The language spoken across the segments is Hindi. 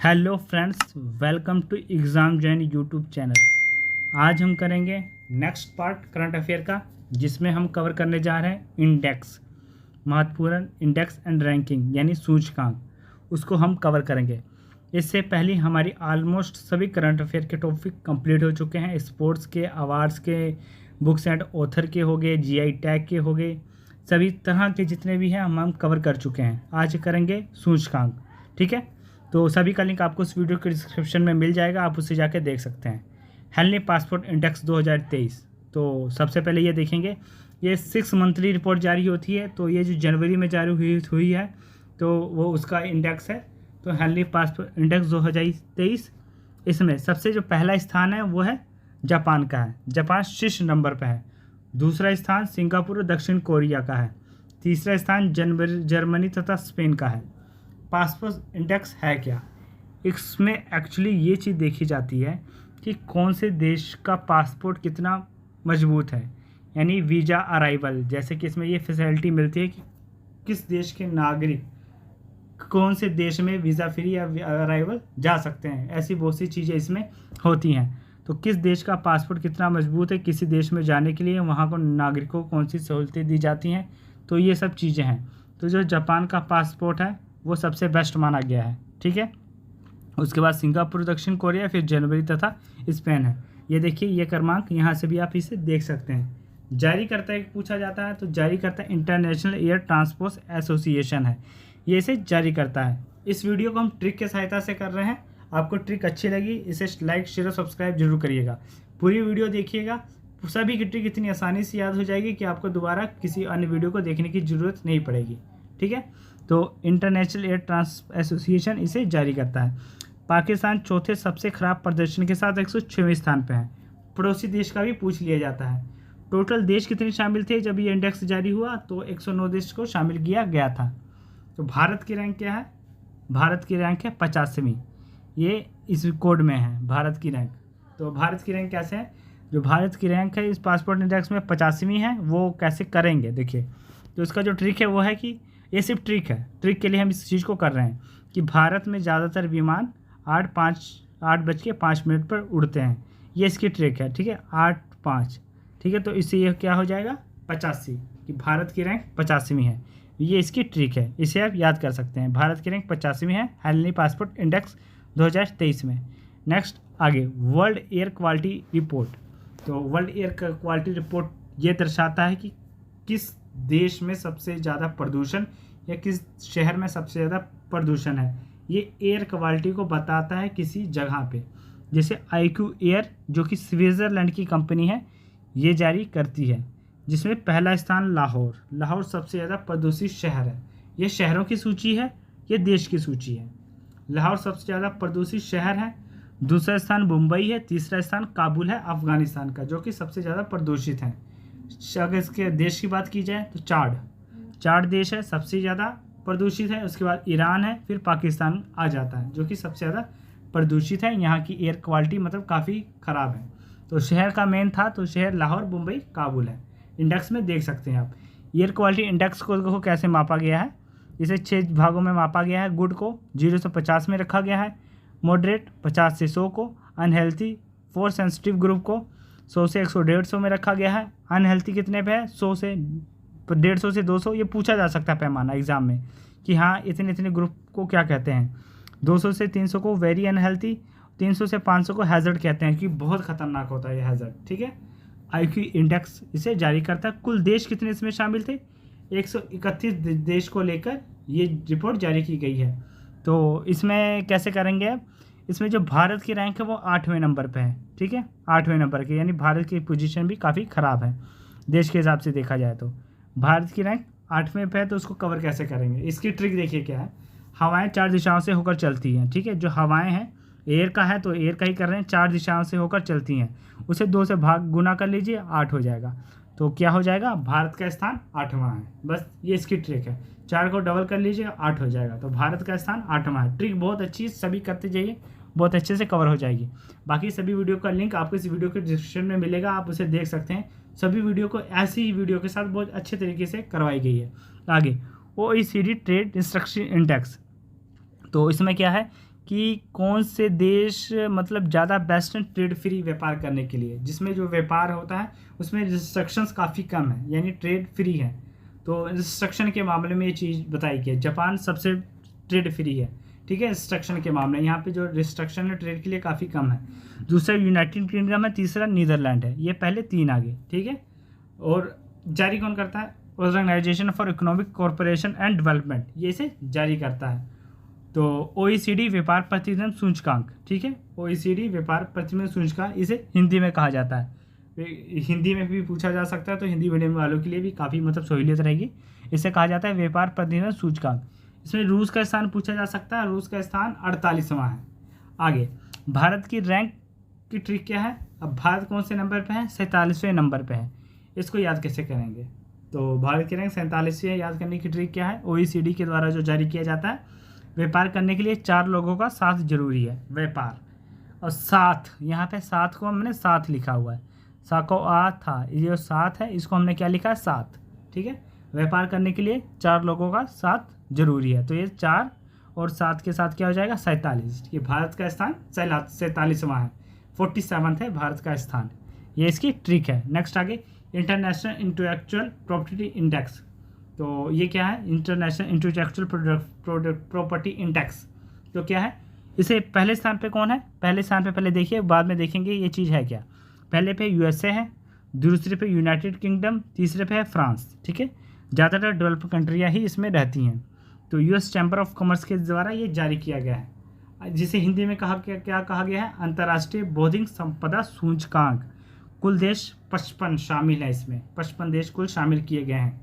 Hello friends, welcome to exam Jain YouTube channel. आज हम करेंगे नेक्स्ट पार्ट करंट अफेयर का, जिसमें हम कवर करने जा रहे हैं इंडेक्स, महत्वपूर्ण इंडेक्स एंड रैंकिंग यानी सूचकांक। उसको हम कवर करेंगे। इससे पहले हमारी ऑलमोस्ट सभी करंट अफेयर के टॉपिक कंप्लीट हो चुके हैं। स्पोर्ट्स के, अवार्ड्स के, बुक्स एंड ऑथर के हो गए, जीआई टैग के हो गए, सभी तरह के जितने भी हैं हम कवर कर चुके हैं। आज करेंगे सूचकांक, ठीक है। तो सभी का लिंक आपको इस वीडियो के डिस्क्रिप्शन में मिल जाएगा, आप उससे जाके देख सकते हैं। Henley passport index 2023। तो सबसे पहले ये देखेंगे, ये 6 मंथली रिपोर्ट जारी होती है। तो ये जो जनवरी में जारी हुई है तो वो उसका इंडेक्स है। तो हेनली पासपोर्ट इंडेक्स 2023, इसमें सबसे जो पहला स्थान है वो है जापान का है। जापान शीर्ष नंबर पर है। दूसरा स्थान सिंगापुर और दक्षिण कोरिया का है। तीसरा स्थान जर्मनी तथा स्पेन का है। पासपोर्ट इंडेक्स है क्या? इसमें एक्चुअली ये चीज़ देखी जाती है कि कौन से देश का पासपोर्ट कितना मजबूत है, यानी वीज़ा अराइवल। जैसे कि इसमें ये फैसिलिटी मिलती है कि किस देश के नागरिक कौन से देश में वीज़ा फ्री या अराइवल जा सकते हैं। ऐसी बहुत सी चीज़ें इसमें होती हैं। तो किस देश का पासपोर्ट कितना मजबूत है, किसी देश में जाने के लिए वहाँ को नागरिकों को कौन सी सहूलतें दी जाती हैं, तो ये सब चीज़ें हैं। तो जो जापान का पासपोर्ट है वो सबसे बेस्ट माना गया है, ठीक है। उसके बाद सिंगापुर, दक्षिण कोरिया, फिर जनवरी तथा स्पेन है। ये देखिए, ये क्रमांक यहाँ से भी आप इसे देख सकते हैं। जारी करता है पूछा जाता है, तो जारी करता है इंटरनेशनल एयर ट्रांसपोर्ट एसोसिएशन है, ये इसे जारी करता है। इस वीडियो को हम ट्रिक के सहायता से कर रहे हैं। आपको ट्रिक अच्छी लगी इसे लाइक, शेयर और सब्सक्राइब जरूर करिएगा। पूरी वीडियो देखिएगा, सभी की ट्रिक इतनी आसानी से याद हो जाएगी कि आपको दोबारा किसी अन्य वीडियो को देखने की ज़रूरत नहीं पड़ेगी, ठीक है। तो इंटरनेशनल एयर ट्रांसपोर्ट एसोसिएशन इसे जारी करता है। पाकिस्तान चौथे सबसे खराब प्रदर्शन के साथ 106वें स्थान पर है। पड़ोसी देश का भी पूछ लिया जाता है। टोटल देश कितने शामिल थे जब ये इंडेक्स जारी हुआ? तो 109 देश को शामिल किया गया था। तो भारत की रैंक क्या है? भारत की रैंक है 85वीं। ये इस कोड में है भारत की रैंक। तो भारत की रैंक कैसे है? जो भारत की रैंक है इस पासपोर्ट इंडेक्स में 85वीं है। वो कैसे करेंगे देखिए। तो इसका जो ट्रिक है वो है कि ये सिर्फ ट्रिक है। ट्रिक के लिए हम इस चीज़ को कर रहे हैं कि भारत में ज़्यादातर विमान 8:05 पर उड़ते हैं। ये इसकी ट्रिक है, ठीक है। 8:05, ठीक है। तो इससे ये क्या हो जाएगा? 85, कि भारत की रैंक 85वीं है। ये इसकी ट्रिक है, इसे आप याद कर सकते हैं। भारत की रैंक 85वीं है हेनली पासपोर्ट इंडेक्स 2023 में। नेक्स्ट आगे, वर्ल्ड एयर क्वालिटी रिपोर्ट। तो वर्ल्ड एयर क्वालिटी रिपोर्ट ये दर्शाता है कि किस देश में सबसे ज़्यादा प्रदूषण या किस शहर में सबसे ज़्यादा प्रदूषण है। ये एयर क्वालिटी को बताता है किसी जगह पे। जैसे IQ एयर, जो कि स्विट्ज़रलैंड की कंपनी है, ये जारी करती है। जिसमें पहला स्थान लाहौर सबसे ज़्यादा प्रदूषित शहर है। ये शहरों की सूची है, ये देश की सूची है। लाहौर सबसे ज़्यादा प्रदूषित शहर है। दूसरा स्थान मुंबई है। तीसरा स्थान काबुल है अफगानिस्तान का, जो कि सबसे ज़्यादा प्रदूषित है। अगर इसके देश की बात की जाए तो चार देश है सबसे ज़्यादा प्रदूषित है। उसके बाद ईरान है, फिर पाकिस्तान आ जाता है, जो कि सबसे ज़्यादा प्रदूषित है। यहाँ की एयर क्वालिटी मतलब काफ़ी ख़राब है। तो शहर का मेन था, तो शहर लाहौर, मुंबई, काबुल है। इंडेक्स में देख सकते हैं आप। एयर क्वालिटी इंडेक्स को कैसे मापा गया है? इसे 6 भागों में मापा गया है। गुड को 0 से 50 में रखा गया है। मॉडरेट 50 से 100 को। अनहेल्थी 4 सेंसिटिव ग्रुप को 100 से 100-150 में रखा गया है। अनहेल्थी कितने पे है? 100 से 150 से 200। ये पूछा जा सकता है पैमाना एग्जाम में कि हाँ इतने ग्रुप को क्या कहते हैं। 200 से 300 को वेरी अनहेल्थी, 300 से 500 को हैज़र्ड कहते हैं कि बहुत खतरनाक होता है ये हैज़र्ड, ठीक है। IQ इंडेक्स इसे जारी करता है। कुल देश कितने इसमें शामिल थे? 131 देश को लेकर ये रिपोर्ट जारी की गई है। तो इसमें कैसे करेंगे आप? इसमें जो भारत की रैंक है वो 8वें नंबर पे है, ठीक है। 8वें नंबर के, यानी भारत की पोजीशन भी काफ़ी ख़राब है देश के हिसाब से देखा जाए तो। भारत की रैंक 8वें पे है, तो उसको कवर कैसे करेंगे? इसकी ट्रिक देखिए क्या है। हवाएं 4 दिशाओं से होकर चलती हैं, ठीक है। जो हवाएं हैं एयर का है, तो एयर का ही कर रहे हैं। 4 दिशाओं से होकर चलती हैं, उसे 2 से गुना कर लीजिए, 8 हो जाएगा। तो क्या हो जाएगा? भारत का स्थान 8वां है। बस ये इसकी ट्रिक है। 4 को डबल कर लीजिए, 8 हो जाएगा। तो भारत का स्थान 8वां है। ट्रिक बहुत अच्छी, सभी करते जाइए, बहुत अच्छे से कवर हो जाएगी। बाकी सभी वीडियो का लिंक आपको इस वीडियो के डिस्क्रिप्शन में मिलेगा, आप उसे देख सकते हैं। सभी वीडियो को ऐसी ही वीडियो के साथ बहुत अच्छे तरीके से करवाई गई है। आगे OECD ट्रेड इंस्ट्रक्शन इंडेक्स। तो इसमें क्या है कि कौन से देश मतलब ज़्यादा बेस्ट हैं ट्रेड फ्री व्यापार करने के लिए, जिसमें जो व्यापार होता है उसमें रिस्ट्रिक्शंस काफ़ी कम है, यानी ट्रेड फ्री है। तो रिस्ट्रिक्शन के मामले में ये चीज़ बताई गई है, जापान सबसे ट्रेड फ्री है, ठीक है। रिस्ट्रिक्शन के मामले यहाँ पे जो रिस्ट्रिक्शन है ट्रेड के लिए काफ़ी कम है। दूसरा यूनाइटेड किंगडम है, तीसरा नीदरलैंड है, ये पहले 3 आगे, ठीक है। और जारी कौन करता है? Organisation for economic corporation and development, ये इसे जारी करता है। तो OECD व्यापार प्रतिनिधित्व सूचकांक, ठीक है। OECD व्यापार प्रतिनिधित्व सूचकांक, इसे हिंदी में कहा जाता है। हिंदी में भी पूछा जा सकता है, तो हिंदी मीडियम वालों के लिए भी काफ़ी मतलब सहूलियत रहेगी। इसे कहा जाता है व्यापार प्रतिनिधित्व सूचकांक। इसमें रूस का स्थान पूछा जा सकता है, रूस का स्थान 48वां है। आगे भारत की रैंक की ट्रिक क्या है? अब भारत कौन से नंबर पे है? 47वें नंबर पे है। इसको याद कैसे करेंगे? तो भारत की रैंक 47वें, याद करने की ट्रिक क्या है? OECD के द्वारा जो जारी किया जाता है, व्यापार करने के लिए 4 लोगों का साथ जरूरी है, व्यापार। और साथ, यहाँ पे साथ को हमने साथ लिखा हुआ है, साको आ था, ये जो साथ है इसको हमने क्या लिखा है? साथ, ठीक है। व्यापार करने के लिए 4 लोगों का साथ जरूरी है, तो ये 4 और 7 के साथ क्या हो जाएगा? 47। ये भारत का स्थान 47वां है, 47th है भारत का स्थान। ये इसकी ट्रिक है। नेक्स्ट आगे इंटरनेशनल इंटेलेक्चुअल प्रॉपर्टी इंडेक्स। तो ये क्या है? International intellectual property index. तो क्या है? इसे पहले स्थान पे कौन है? पहले स्थान पे पहले देखिए, बाद में देखेंगे ये चीज़ है क्या। पहले पे USA है, दूसरे पे यूनाइटेड किंगडम, तीसरे पे है फ्रांस, ठीक है। ज़्यादातर डेवलप कंट्रियाँ ही इसमें रहती हैं। तो US चैम्बर ऑफ कॉमर्स के द्वारा ये जारी किया गया है, जिसे हिंदी में क्या कहा गया है? अंतर्राष्ट्रीय बौद्धिक संपदा सूचकांक। कुल देश 55 शामिल है इसमें, 55 देश कुल शामिल किए गए हैं,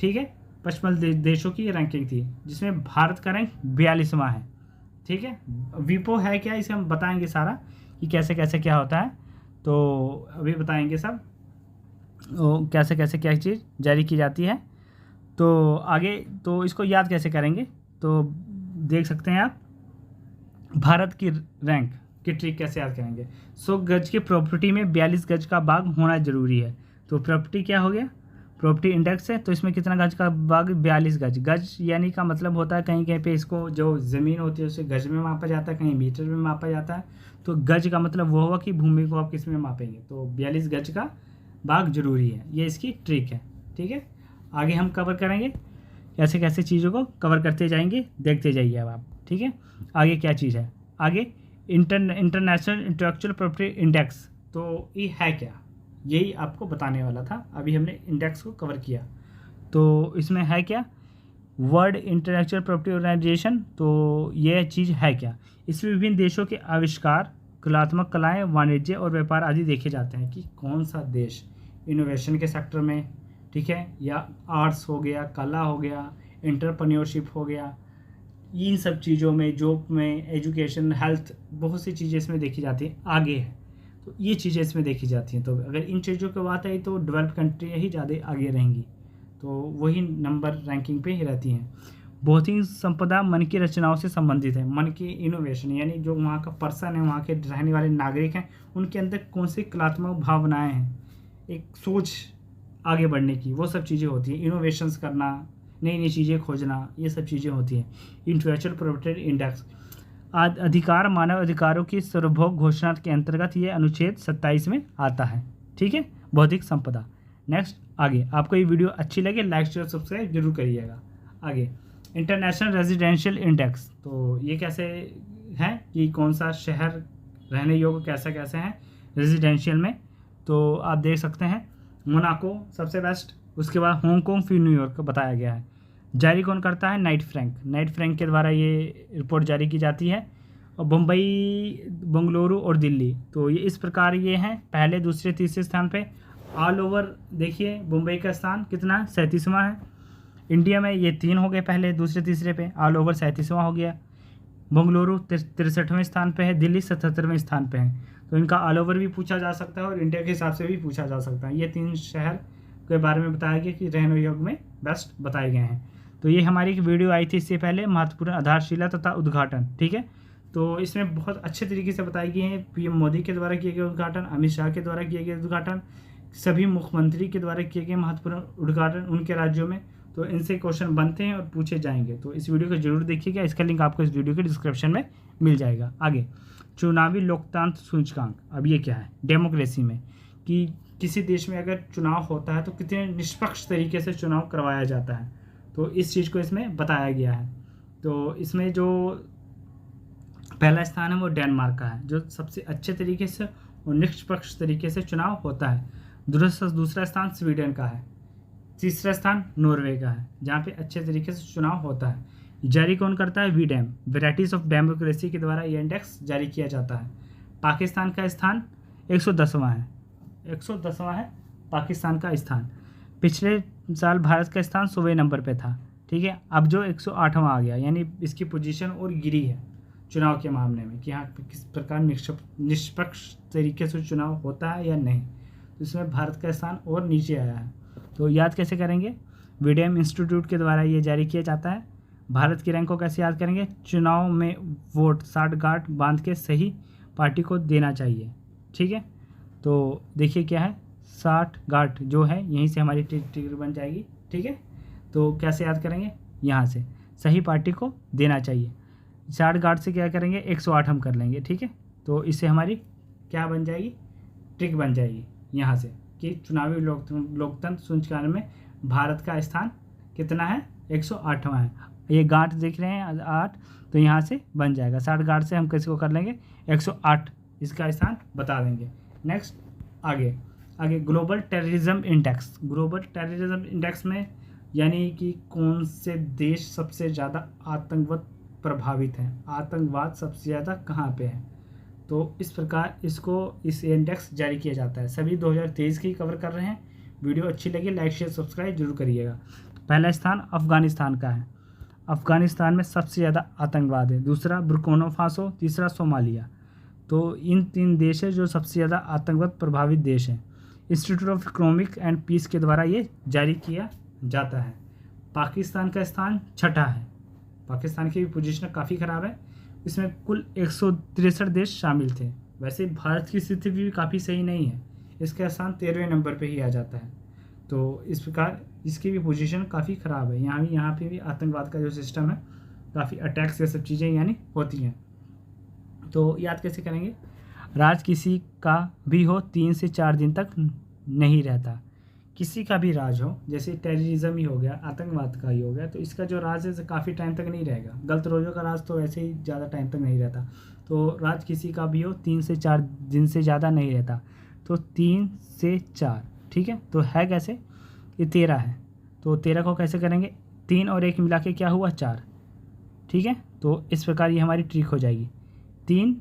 ठीक है। 55 देशों की रैंकिंग थी, जिसमें भारत का रैंक 42वां है, ठीक है। विपो है क्या? इसे हम बताएंगे सारा कि कैसे कैसे क्या होता है, तो अभी बताएंगे सब कैसे कैसे क्या चीज़ जारी की जाती है। तो आगे तो इसको याद कैसे करेंगे? तो देख सकते हैं आप, भारत की रैंक की ट्रिक कैसे याद करेंगे? 100 गज की प्रॉपर्टी में 42 गज का बाग होना जरूरी है। तो प्रॉपर्टी क्या हो गया? प्रॉपर्टी इंडेक्स है, तो इसमें कितना गज का बाग? 42 गज। गज यानी का मतलब होता है कहीं कहीं पे इसको जो ज़मीन होती है उसे गज में मापा जाता है, कहीं मीटर में मापा जाता है। तो गज का मतलब वो हुआ कि भूमि को आप किस में मापेंगे, तो 42 गज का बाग जरूरी है, ये इसकी ट्रिक है, ठीक है। आगे हम कवर करेंगे, कैसे कैसे चीज़ों को कवर करते जाएंगे, देखते जाइए अब आप, ठीक है। आगे क्या चीज़ है? आगे इंटरनेशनल इंटेलेक्चुअल प्रॉपर्टी इंडेक्स। तो ये है क्या, यही आपको बताने वाला था। अभी हमने इंडेक्स को कवर किया, तो इसमें है क्या? World intellectual property organisation. तो यह चीज़ है क्या? इसमें विभिन्न देशों के आविष्कार, कलात्मक कलाएं, वाणिज्य और व्यापार आदि देखे जाते हैं कि कौन सा देश इनोवेशन के सेक्टर में, ठीक है, या आर्ट्स हो गया, कला हो गया, एंटरप्रेन्योरशिप हो गया, इन सब चीज़ों में, जॉब में, एजुकेशन, हेल्थ, बहुत सी चीज़ें इसमें देखी जाती हैं, आगे है। तो ये चीज़ें इसमें देखी जाती हैं। तो अगर इन चीज़ों की बात आई तो डेवलप कंट्रियाँ ही ज़्यादा आगे रहेंगी, तो वही नंबर रैंकिंग पे ही रहती हैं। भौतिक संपदा मन की रचनाओं से संबंधित है। मन की इनोवेशन यानी जो वहाँ का पर्सन है, वहाँ के रहने वाले नागरिक हैं, उनके अंदर कौन सी कलात्मक भावनाएँ हैं, एक सोच आगे बढ़ने की, वो सब चीज़ें होती हैं। इनोवेशंस करना, नई नई चीज़ें खोजना, ये सब चीज़ें होती हैं। Intellectual property index. अधिकार मानव अधिकारों की सार्वभौम घोषणा के अंतर्गत ये अनुच्छेद 27 में आता है, ठीक है, बौद्धिक संपदा। नेक्स्ट आगे, आपको ये वीडियो अच्छी लगे लाइक शेयर सब्सक्राइब जरूर करिएगा। आगे इंटरनेशनल रेजिडेंशियल इंडेक्स। तो ये कैसे है कि कौन सा शहर रहने योग्य कैसा कैसे है रेजिडेंशियल में, तो आप देख सकते हैं मोनाको सबसे बेस्ट, उसके बाद हांगकॉन्ग, फिर न्यूयॉर्क बताया गया है। जारी कौन करता है? Knight Frank. नाइट फ्रैंक के द्वारा ये रिपोर्ट जारी की जाती है। और बम्बई, बंगलुरु और दिल्ली, तो ये इस प्रकार ये हैं पहले, दूसरे, तीसरे स्थान पे। ऑल ओवर देखिए मुंबई का स्थान कितना? 37वां है। इंडिया में ये 3 हो गए, पहले, दूसरे, तीसरे पे, ऑल ओवर 37वां हो गया। बंगलुरु 63वें स्थान पे है, दिल्ली 77वें स्थान पे है। तो इनका ऑल ओवर भी पूछा जा सकता है और इंडिया के हिसाब से भी पूछा जा सकता है। ये 3 शहर के बारे में बताया गया कि रहने योग्य में बेस्ट बताए गए हैं। तो ये हमारी एक वीडियो आई थी इससे पहले, महत्वपूर्ण आधारशिला तथा उद्घाटन, ठीक है। तो इसमें बहुत अच्छे तरीके से बताई गई हैं, PM मोदी के द्वारा किए गए उद्घाटन, अमित शाह के द्वारा किए गए उद्घाटन, सभी मुख्यमंत्री के द्वारा किए गए महत्वपूर्ण उद्घाटन उनके राज्यों में, तो इनसे क्वेश्चन बनते हैं और पूछे जाएंगे। तो इस वीडियो को जरूर देखिएगा, इसका लिंक आपको इस वीडियो के डिस्क्रिप्शन में मिल जाएगा। आगे, चुनावी लोकतंत्र सूचकांक। अब ये क्या है? डेमोक्रेसी में कि किसी देश में अगर चुनाव होता है तो कितने निष्पक्ष तरीके से चुनाव करवाया जाता है, तो इस चीज़ को इसमें बताया गया है। तो इसमें जो पहला स्थान है वो डेनमार्क का है, जो सबसे अच्छे तरीके से और निष्पक्ष तरीके से चुनाव होता है। दूसरा स्थान स्वीडन का है। तीसरा स्थान नॉर्वे का है, जहाँ पे अच्छे तरीके से चुनाव होता है। जारी कौन करता है? वीडेम, वेराइटीज़ ऑफ डेमोक्रेसी के द्वारा ये इंडेक्स जारी किया जाता है। पाकिस्तान का स्थान 110वां है, 110वां है पाकिस्तान का स्थान। पिछले साल भारत का स्थान 100वें नंबर पे था, ठीक है। अब जो 108वां आ गया, यानी इसकी पोजीशन और गिरी है चुनाव के मामले में कि हाँ किस प्रकार निष्पक्ष तरीके से चुनाव होता है या नहीं। तो इसमें भारत का स्थान और नीचे आया है। तो याद कैसे करेंगे? वीडियम इंस्टीट्यूट के द्वारा ये जारी किया जाता है। भारत की रैंक को कैसे याद करेंगे? चुनाव में वोट 60 गांठ बांध के सही पार्टी को देना चाहिए, ठीक है। तो देखिए क्या है, 60 गांठ जो है यहीं से हमारी टिकट बन जाएगी, ठीक है। तो कैसे याद करेंगे? यहाँ से सही पार्टी को देना चाहिए। 60 गांठ से क्या करेंगे? 108 हम कर लेंगे, ठीक है। तो इससे हमारी क्या बन जाएगी? ट्रिक बन जाएगी यहाँ से कि चुनावी लोकतंत्र सूचकांक में भारत का स्थान कितना है? 108वां है। ये गांठ देख रहे हैं 8, तो यहाँ से बन जाएगा। 60 गांठ से हम किसी को कर लेंगे 108, इसका स्थान बता देंगे। नेक्स्ट आगे global terrorism index. Global terrorism index में यानी कि कौन से देश सबसे ज़्यादा आतंकवाद प्रभावित हैं, आतंकवाद सबसे ज़्यादा कहाँ पे है। तो इस प्रकार इस इंडेक्स जारी किया जाता है। सभी 2023 की कवर कर रहे हैं। वीडियो अच्छी लगी लाइक शेयर सब्सक्राइब जरूर करिएगा। पहला स्थान अफ़गानिस्तान का है, अफ़गानिस्तान में सबसे ज़्यादा आतंकवाद है। दूसरा बुर्किना फासो, तीसरा सोमालिया। तो इन 3 देश है जो सबसे ज़्यादा आतंकवाद प्रभावित देश हैं। Institute of economic and peace के द्वारा ये जारी किया जाता है। पाकिस्तान का स्थान 6ठा है। पाकिस्तान की भी पोजीशन काफ़ी ख़राब है, इसमें कुल 163 देश शामिल थे। वैसे भारत की स्थिति भी काफ़ी सही नहीं है, इसका स्थान 13वें नंबर पे ही आ जाता है। तो इस प्रकार इसकी भी पोजीशन काफ़ी ख़राब है। यहाँ पे भी आतंकवाद का जो सिस्टम है, काफ़ी अटैक्स ये सब चीज़ें यानी होती हैं। तो याद कैसे करेंगे? राज किसी का भी हो 3 से 4 दिन तक नहीं रहता। किसी का भी राज हो, जैसे टेररिज्म ही हो गया, आतंकवाद का ही हो गया, तो इसका जो राज है काफ़ी टाइम तक नहीं रहेगा। गलत रोज़ों का राज तो वैसे ही ज़्यादा टाइम तक नहीं रहता। तो राज किसी का भी हो 3 से 4 दिन से ज़्यादा नहीं रहता। तो 3 से 4, ठीक है। तो है कैसे? ये 13 है, तो 13 को कैसे करेंगे? 3 और 1 मिला के क्या हुआ? 4, ठीक है। तो इस प्रकार ये हमारी ट्रिक हो जाएगी। 3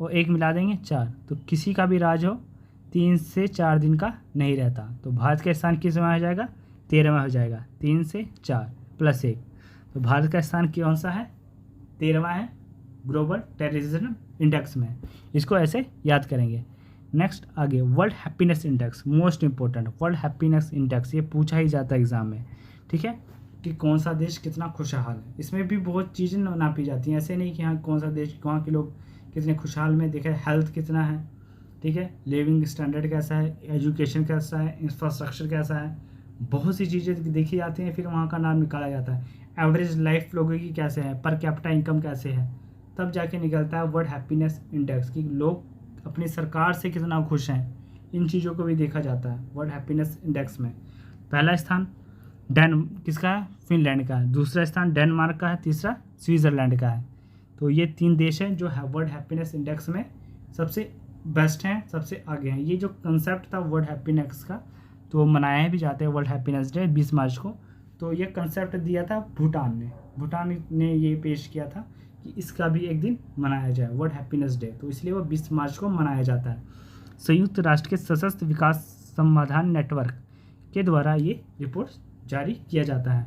और 1 मिला देंगे 4। तो किसी का भी राज हो 3 से 4 दिन का नहीं रहता। तो भारत का स्थान किस में हो जाएगा? 13वां हो जाएगा। 3 से 4 प्लस 1, तो भारत का स्थान कौन सा है? 13वां है ग्लोबल टेररिज्म इंडेक्स में। इसको ऐसे याद करेंगे। नेक्स्ट आगे world happiness index, most important. World happiness index ये पूछा ही जाता है एग्जाम में, ठीक है, कि कौन सा देश कितना खुशहाल है। इसमें भी बहुत चीज़ें नापी जाती हैं, ऐसे नहीं कि हाँ कौन सा देश, वहाँ के लोग कितने खुशहाल में, देखें हेल्थ कितना है, ठीक है, लिविंग स्टैंडर्ड कैसा है, एजुकेशन कैसा है, इंफ्रास्ट्रक्चर कैसा है, बहुत सी चीज़ें देखी जाती हैं। फिर वहाँ का नाम निकाला जाता है। एवरेज लाइफ लोगों की कैसे है, पर कैपिटा इनकम कैसे है, तब जाके निकलता है वर्ल्ड हैप्पीनेस इंडेक्स कि लोग अपनी सरकार से कितना खुश हैं। इन चीज़ों को भी देखा जाता है वर्ल्ड हैप्पीनेस इंडेक्स में। पहला स्थान किसका है? फिनलैंड का है। दूसरा स्थान डेनमार्क का है। तीसरा स्विट्ज़रलैंड का है। तो ये 3 देश हैं जो है वर्ल्ड हैप्पीनेस इंडेक्स में सबसे बेस्ट हैं, सबसे आगे हैं। ये जो कंसेप्ट था वर्ल्ड हैप्पीनेस का, तो मनाया भी जाता है वर्ल्ड हैप्पीनेस डे 20 मार्च को। तो ये कंसेप्ट दिया था भूटान ने ये पेश किया था कि इसका भी एक दिन मनाया जाए वर्ल्ड हैप्पीनेस डे, तो इसलिए वो 20 मार्च को मनाया जाता है। संयुक्त राष्ट्र के सशस्त्र विकास समाधान नेटवर्क के द्वारा ये रिपोर्ट जारी किया जाता है,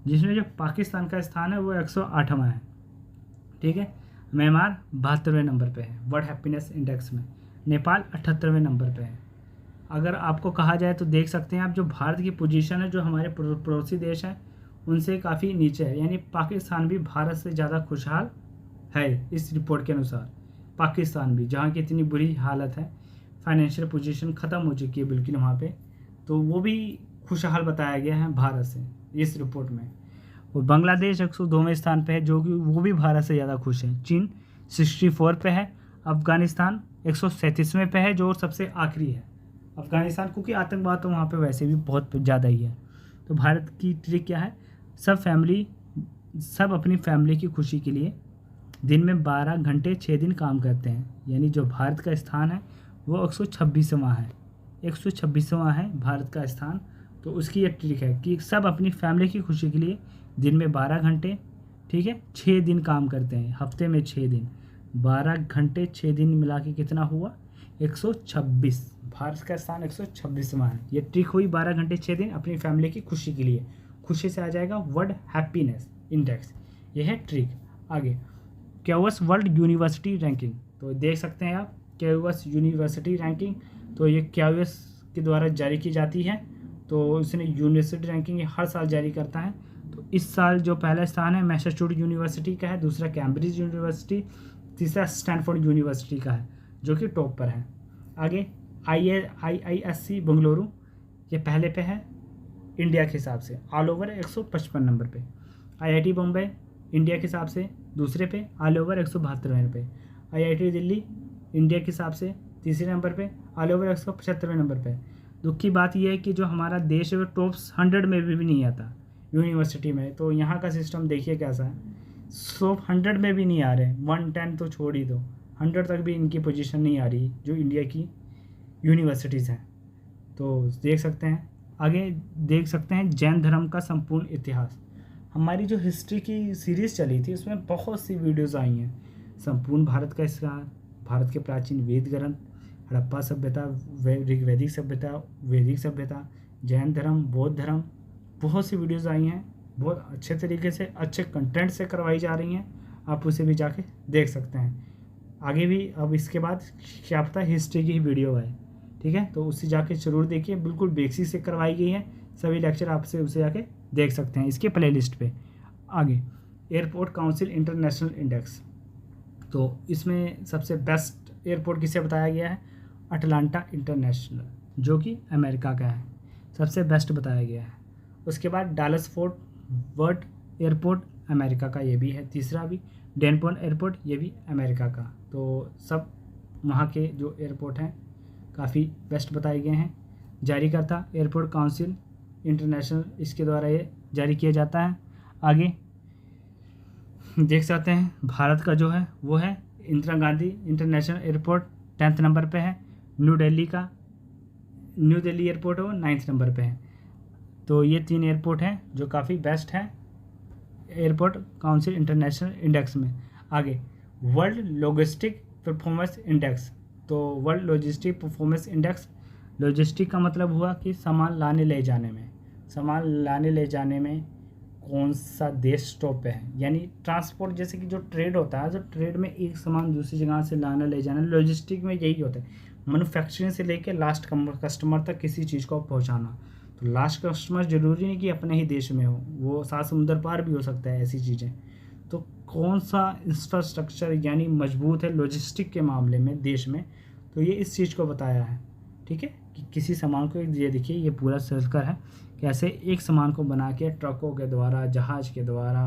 जिसमें जो पाकिस्तान का स्थान है वो 108वां है, ठीक है। म्यांमार 72वें नंबर पे है वर्ल्ड हैप्पीनेस इंडेक्स में। नेपाल 78वें नंबर पे है। अगर आपको कहा जाए तो देख सकते हैं आप, जो भारत की पोजीशन है, जो हमारे पड़ोसी देश हैं उनसे काफ़ी नीचे है, यानी पाकिस्तान भी भारत से ज़्यादा खुशहाल है इस रिपोर्ट के अनुसार। पाकिस्तान भी, जहाँ की इतनी बुरी हालत है, फाइनेंशियल पोजीशन ख़त्म हो चुकी है बिल्कुल वहाँ पे, तो वो भी खुशहाल बताया गया है भारत से। इस रिपोर्ट में। और बांग्लादेश 102वें स्थान पे है, जो कि वो भी भारत से ज़्यादा खुश है। चीन 64 पे है। अफगानिस्तान 137वें पे है, जो सबसे आखिरी है अफगानिस्तान, क्योंकि आतंकवाद तो वहाँ पे वैसे भी बहुत ज़्यादा ही है। तो भारत की ट्रिक क्या है, सब अपनी फैमिली की खुशी के लिए दिन में 12 घंटे 6 दिन काम करते हैं। यानी जो भारत का स्थान है वो 126वां है, 126वां है भारत का स्थान। तो उसकी ये ट्रिक है कि सब अपनी फैमिली की खुशी के लिए दिन में 12 घंटे, ठीक है, 6 दिन काम करते हैं, हफ्ते में 6 दिन, 12 घंटे 6 दिन मिला के कितना हुआ, 126। भारत का स्थान 126वां है। ये ट्रिक हुई 12 घंटे 6 दिन अपनी फैमिली की खुशी के लिए। खुशी से आ जाएगा वर्ल्ड हैप्पीनेस इंडेक्स, यह है ट्रिक। आगे क्यूएस वर्ल्ड यूनिवर्सिटी रैंकिंग, तो देख सकते हैं आप क्यूएस यूनिवर्सिटी रैंकिंग, तो ये क्यूएस के द्वारा जारी की जाती है। तो इसने यूनिवर्सिटी रैंकिंग हर साल जारी करता है। तो इस साल जो पहला स्थान है मैसाचुसेट्स यूनिवर्सिटी का है, दूसरा कैम्ब्रिज यूनिवर्सिटी, तीसरा स्टैनफोर्ड यूनिवर्सिटी का है, जो कि टॉप पर है। आगे IISc बेंगलुरु, ये पहले पे है इंडिया के हिसाब से, ऑल ओवर 155 नंबर पे। IIT बॉम्बे इंडिया के हिसाब से दूसरे पे, ऑल ओवर 172वें पे। IIT दिल्ली इंडिया के हिसाब से तीसरे नंबर पे, ऑल ओवर 175वें नंबर पे। दुख की बात यह है कि जो हमारा देश है वो टॉप 100 में भी नहीं आता यूनिवर्सिटी में। तो यहाँ का सिस्टम देखिए कैसा है, टॉप 100 में भी नहीं आ रहे, 110 तो छोड़ ही दो, 100 तक भी इनकी पोजीशन नहीं आ रही जो इंडिया की यूनिवर्सिटीज़ हैं। तो देख सकते हैं, आगे देख सकते हैं जैन धर्म का संपूर्ण इतिहास। हमारी जो हिस्ट्री की सीरीज़ चली थी उसमें बहुत सी वीडियोज़ आई हैं। संपूर्ण भारत का इतिहास, भारत के प्राचीन वेद ग्रंथ, हड़प्पा सभ्यता, ऋग्वैदिक सभ्यता, वैदिक सभ्यता, जैन धर्म, बौद्ध धर्म, बहुत सी वीडियोज़ आई हैं। बहुत अच्छे तरीके से अच्छे कंटेंट से करवाई जा रही हैं, आप उसे भी जाके देख सकते हैं। आगे भी अब इसके बाद क्या पता हिस्ट्री की ही वीडियो है, ठीक है, तो उसे जाके ज़रूर देखिए, बिल्कुल बेसिक से करवाई गई है सभी लेक्चर, आपसे उसे जाके देख सकते हैं इसके प्लेलिस्ट पे। आगे एयरपोर्ट काउंसिल इंटरनेशनल इंडेक्स, तो इसमें सबसे बेस्ट एयरपोर्ट किसे बताया गया है, अटलांटा इंटरनेशनल, जो कि अमेरिका का है, सबसे बेस्ट बताया गया है। उसके बाद Dallas fort worth airport America का, ये भी है तीसरा भी। डेनपॉन एयरपोर्ट, ये भी अमेरिका का। तो सब वहाँ के जो एयरपोर्ट हैं काफ़ी बेस्ट बताए गए हैं। जारीकर्ता एयरपोर्ट काउंसिल इंटरनेशनल, इसके द्वारा ये जारी किया जाता है। आगे देख सकते हैं भारत का जो है वो है Indira Gandhi international airport, 10th number पे है। न्यू दिल्ली एयरपोर्ट है वो 9th नंबर पे है। तो ये 3 एयरपोर्ट हैं जो काफ़ी बेस्ट है एयरपोर्ट काउंसिल इंटरनेशनल इंडेक्स में। आगे वर्ल्ड लॉजिस्टिक परफॉर्मेंस इंडेक्स, तो world logistic performance index, logistic का मतलब हुआ कि सामान लाने ले जाने में कौन सा देश टॉप पे है। यानी ट्रांसपोर्ट, जैसे कि जो ट्रेड होता है, तो ट्रेड में एक सामान दूसरी जगह से लाना ले जाना, लॉजिस्टिक में यही होता है, मैन्युफैक्चरिंग से लेकर लास्ट कस्टमर तक किसी चीज़ को पहुंचाना। तो लास्ट कस्टमर ज़रूरी नहीं कि अपने ही देश में हो, वो 7 समुंदर पार भी हो सकता है ऐसी चीज़ें। तो कौन सा इंफ्रास्ट्रक्चर यानी मजबूत है लॉजिस्टिक के मामले में देश में, तो ये इस चीज़ को बताया है, ठीक है, कि किसी सामान को, ये देखिए ये पूरा सर्कल है, कैसे एक सामान को बना के ट्रकों के द्वारा, जहाज़ के द्वारा,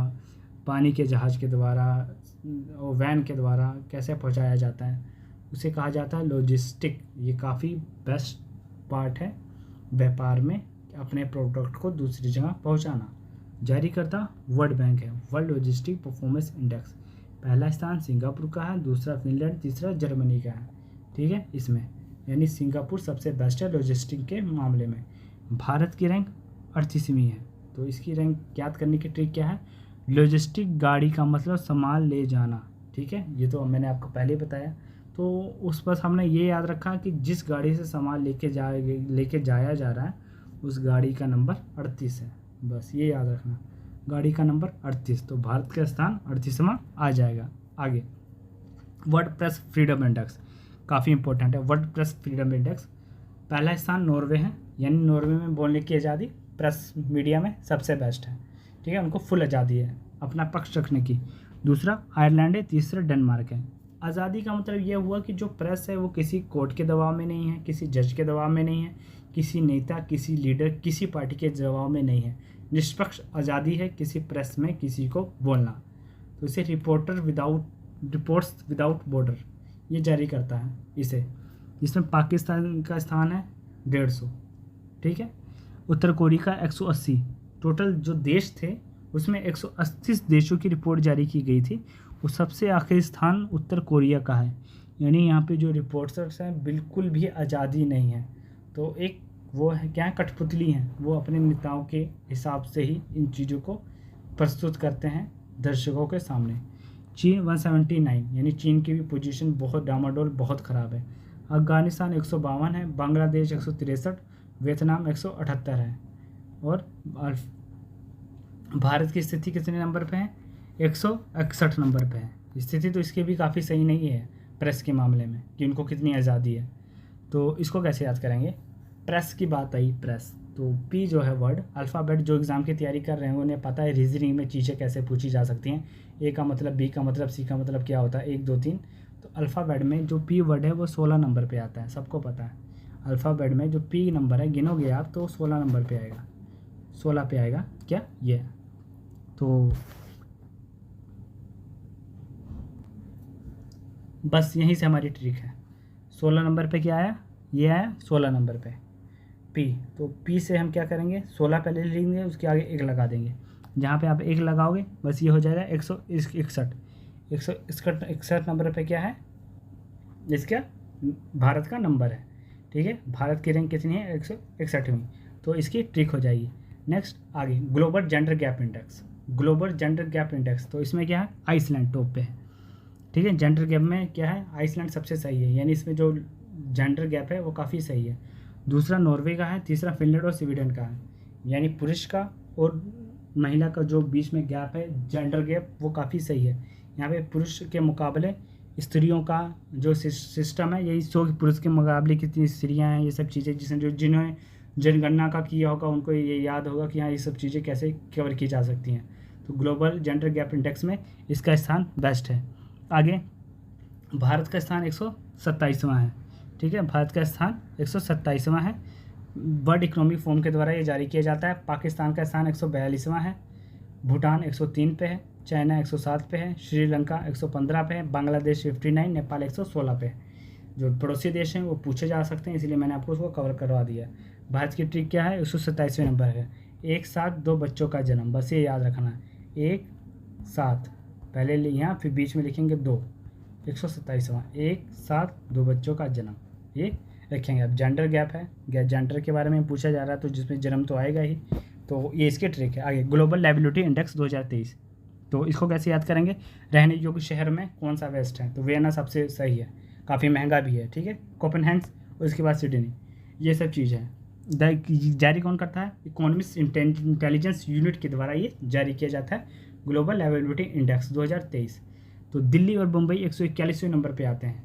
पानी के जहाज़ के द्वारा और वैन के द्वारा कैसे पहुंचाया जाता है, उसे कहा जाता है लॉजिस्टिक। ये काफ़ी बेस्ट पार्ट है व्यापार में, अपने प्रोडक्ट को दूसरी जगह पहुंचाना। जारीकर्ता वर्ल्ड बैंक है, वर्ल्ड लॉजिस्टिक परफॉर्मेंस इंडेक्स। पहला स्थान सिंगापुर का है, दूसरा फिनलैंड, तीसरा जर्मनी का है, ठीक है, इसमें यानी सिंगापुर सबसे बेस्ट है लॉजिस्टिक के मामले में। भारत की रैंक 38वीं है। तो इसकी रैंक याद करने की ट्रिक क्या है, लॉजिस्टिक गाड़ी का मतलब सामान ले जाना, ठीक है, ये तो मैंने आपको पहले ही बताया। तो उस पर हमने ये याद रखा कि जिस गाड़ी से सामान लेके जाया जा रहा है उस गाड़ी का नंबर 38 है, बस ये याद रखना, गाड़ी का नंबर 38। तो भारत का स्थान 38वां आ जाएगा। आगे वर्ल्ड प्रेस फ्रीडम इंडेक्स, काफ़ी इंपॉर्टेंट है वर्ल्ड प्रेस फ्रीडम इंडेक्स। पहला स्थान नॉर्वे है, यानी नॉर्वे में बोलने की आज़ादी प्रेस मीडिया में सबसे बेस्ट है, ठीक है, उनको फुल आज़ादी है अपना पक्ष रखने की। दूसरा आयरलैंड है, तीसरा डेनमार्क है। आज़ादी का मतलब यह हुआ कि जो प्रेस है वो किसी कोर्ट के दबाव में नहीं है, किसी जज के दबाव में नहीं है, किसी नेता, किसी लीडर, किसी पार्टी के दबाव में नहीं है, निष्पक्ष आज़ादी है किसी प्रेस में किसी को बोलना। तो इसे रिपोर्ट्स विदाउट बॉर्डर ये जारी करता है इसे, जिसमें पाकिस्तान का स्थान है 150, ठीक है। उत्तर कोरिया का 180, टोटल जो देश थे उसमें 180 देशों की रिपोर्ट जारी की गई थी। वो सबसे आखिरी स्थान उत्तर कोरिया का है, यानी यहाँ पे जो रिपोर्टर्स हैं बिल्कुल भी आज़ादी नहीं है। तो एक वो है क्या है, कठपुतली हैं, वो अपने नेताओं के हिसाब से ही इन चीज़ों को प्रस्तुत करते हैं दर्शकों के सामने। चीन 179, यानी चीन की भी पोजीशन बहुत डामाडोल, बहुत ख़राब है। अफ़गानिस्तान 152 है, बांग्लादेश 163, वियतनाम 178 है। और भारत की स्थिति कितने नंबर पे है? 161 नंबर पे है। स्थिति तो इसकी भी काफ़ी सही नहीं है प्रेस के मामले में कि उनको कितनी आज़ादी है। तो इसको कैसे याद करेंगे? प्रेस की बात आई, प्रेस तो पी जो है वर्ड अल्फ़ाबेट, जो एग्ज़ाम की तैयारी कर रहे हैं उन्हें पता है रीजनिंग में चीज़ें कैसे पूछी जा सकती हैं। ए का मतलब, बी का मतलब, सी का मतलब क्या होता है, 1 2 3। तो अल्फ़ाबेट में जो पी वर्ड है वो 16 नंबर पे आता है, सबको पता है। अल्फ़ाबेट में जो पी नंबर है गिनोगे आप तो 16 नंबर पे आएगा, 16 पे आएगा क्या ये। तो बस यहीं से हमारी ट्रिक है। 16 नंबर पे क्या आया? ये आया 16 नंबर पे पी। तो पी से हम क्या करेंगे, 16 पहले लिखेंगे, उसके आगे 1 लगा देंगे। जहाँ पे आप 1 लगाओगे बस ये हो जाएगा 161। 161 नंबर पे क्या है? इसका भारत का नंबर है, ठीक है। भारत की रैंक कितनी है? 161वीं। तो इसकी ट्रिक हो जाएगी। नेक्स्ट आगे, global gender gap index. Global gender gap index, तो इसमें क्या है? आइसलैंड टॉप पे है, ठीक है। जेंडर गैप में क्या है? आइसलैंड सबसे सही है, यानी इसमें जो जेंडर गैप है वो काफ़ी सही है। दूसरा नॉर्वे का है, तीसरा फिनलैंड और स्वीडन का है, यानी पुरुष का और महिला का जो बीच में गैप है, जेंडर गैप, वो काफ़ी सही है। यहाँ पे पुरुष के मुकाबले स्त्रियों का जो सिस्टम है, यही सो कि पुरुष के मुकाबले कितनी स्त्रियाँ हैं, ये सब चीज़ें जिन्होंने जनगणना का किया होगा उनको ये याद होगा कि हाँ ये सब चीज़ें कैसे कवर की जा सकती हैं। तो ग्लोबल जेंडर गैप इंडेक्स में इसका स्थान बेस्ट है। आगे भारत का स्थान 127वां है, ठीक है। भारत का स्थान 127वां है। वर्ल्ड इकोनॉमिक फोरम के द्वारा ये जारी किया जाता है। पाकिस्तान का स्थान 142वां है, भूटान 103 पे है, चाइना 107 पे है, श्रीलंका 115 पे है, बांग्लादेश 59, नेपाल 116 पे है। जो पड़ोसी देश हैं वो पूछे जा सकते हैं, इसलिए मैंने आपको उसको कवर करवा दिया। भारत की ट्रिक क्या है? 127वें नंबर है। एक साथ 2 बच्चों का जन्म, बस ये याद रखना है। एक साथ पहले यहाँ, फिर बीच में लिखेंगे 2, 127वां, एक साथ 2 बच्चों का जन्म, ये रखेंगे। अब जेंडर गैप है, जेंडर के बारे में पूछा जा रहा है तो जिसमें जन्म तो आएगा ही, तो ये इसकी ट्रिक है। आगे ग्लोबल लायबिलिटी इंडेक्स 2023, तो इसको कैसे याद करेंगे? रहने योग्य शहर में कौन सा बेस्ट है? तो वियना सबसे सही है, काफ़ी महंगा भी है, ठीक है। कोपेनहेगन, उसके बाद सिडनी, ये सब चीज़ है। जारी कौन करता है? इकोनॉमिक्स इंटेलिजेंस यूनिट के द्वारा ये जारी किया जाता है, ग्लोबल लायबिलिटी इंडेक्स 2023। तो दिल्ली और मुंबई 141वें नंबर पे आते हैं,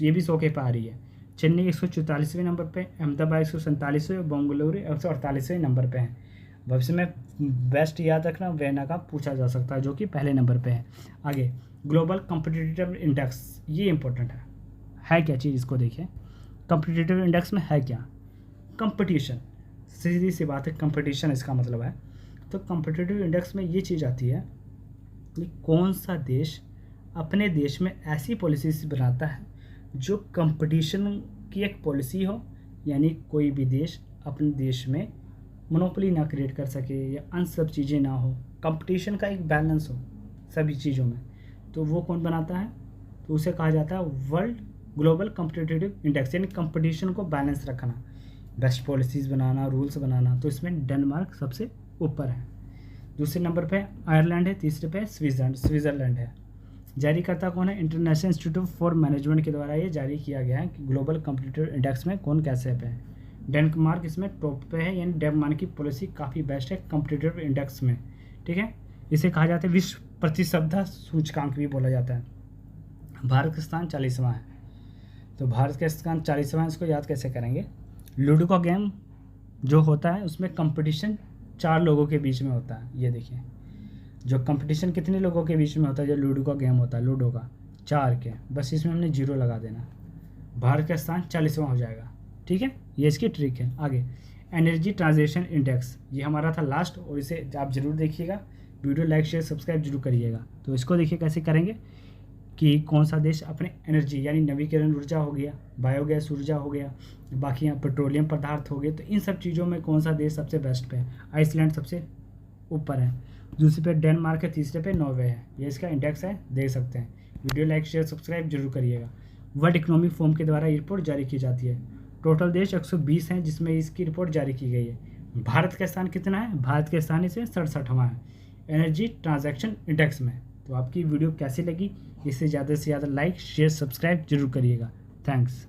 ये भी 100 के पार ही है। चेन्नई 144वें नंबर पे, अहमदाबाद 147वें और बेंगलुरु 148वें नंबर पे हैं। भविष्य में बेस्ट याद रखना, वियना का पूछा जा सकता है जो कि पहले नंबर पे है। आगे ग्लोबल कॉम्पिटिटिव इंडेक्स, ये इंपॉर्टेंट है क्या चीज़? इसको देखिए, कॉम्पिटिटिव इंडेक्स में है क्या? कंपटीशन, सीधी सी बात है, कंपटीशन इसका मतलब है। तो कॉम्पिटिटिव इंडेक्स में ये चीज़ आती है कि कौन सा देश अपने देश में ऐसी पॉलिसीज बनाता है जो कंपटीशन की एक पॉलिसी हो, यानी कोई भी देश अपने देश में मोनोपोली ना क्रिएट कर सके या अन सब चीज़ें ना हो, कंपटीशन का एक बैलेंस हो सभी चीज़ों में। तो वो कौन बनाता है? तो उसे कहा जाता है वर्ल्ड ग्लोबल कॉम्पिटिटिव इंडेक्स, यानी कंपटीशन को बैलेंस रखना, बेस्ट पॉलिसीज़ बनाना, रूल्स बनाना। तो इसमें डेनमार्क सबसे ऊपर है, दूसरे नंबर पे आयरलैंड है, तीसरे पे स्विट्ज़रलैंड है। जारी करता कौन है? इंटरनेशनल इंस्टीट्यूट फॉर मैनेजमेंट के द्वारा ये जारी किया गया है कि ग्लोबल कॉम्पिटिटिव इंडेक्स में कौन कैसे पे है। डेनमार्क इसमें टॉप पे है, यानी डेनमार्क की पॉलिसी काफ़ी बेस्ट है कॉम्पिटिटिव इंडेक्स में, ठीक है। इसे कहा जाता है विश्व प्रतिस्पर्धा सूचकांक भी बोला जाता है। भारत का स्थान 40वां है, तो भारत का स्थान 40वां है, इसको याद कैसे करेंगे? लूडो का गेम जो होता है उसमें कंपटीशन 4 लोगों के बीच में होता है। ये देखिए, जो कंपटीशन कितने लोगों के बीच में होता है? जो लूडो का गेम होता है, लूडो का 4 के, बस इसमें हमने 0 लगा देना। भारत का स्थान 40वां हो जाएगा, ठीक है। ये इसकी ट्रिक है। आगे एनर्जी ट्रांजेक्शन इंडेक्स, ये हमारा था लास्ट, और इसे आप ज़रूर देखिएगा। वीडियो लाइक शेयर सब्सक्राइब जरूर करिएगा। तो इसको देखिए कैसे करेंगे कि कौन सा देश अपने एनर्जी यानी नवीकरण ऊर्जा हो गया, बायोगैस ऊर्जा हो गया, बाकी यहाँ पेट्रोलियम पदार्थ हो गए, तो इन सब चीज़ों में कौन सा देश सबसे बेस्ट पे है। आइसलैंड सबसे ऊपर है, दूसरे पे डेनमार्क है, तीसरे पे नॉर्वे है। ये इसका इंडेक्स है, देख सकते हैं। वीडियो लाइक शेयर सब्सक्राइब जरूर करिएगा। वर्ल्ड इकोनॉमिक फोरम के द्वारा ये रिपोर्ट जारी की जाती है। टोटल देश 120 हैं जिसमें इसकी रिपोर्ट जारी की गई है। भारत का स्थान कितना है? भारत के स्थान इसे 67वां है एनर्जी ट्रांजैक्शन इंडेक्स में। तो आपकी वीडियो कैसी लगी? इससे ज़्यादा से ज़्यादा लाइक शेयर सब्सक्राइब जरूर करिएगा। थैंक्स।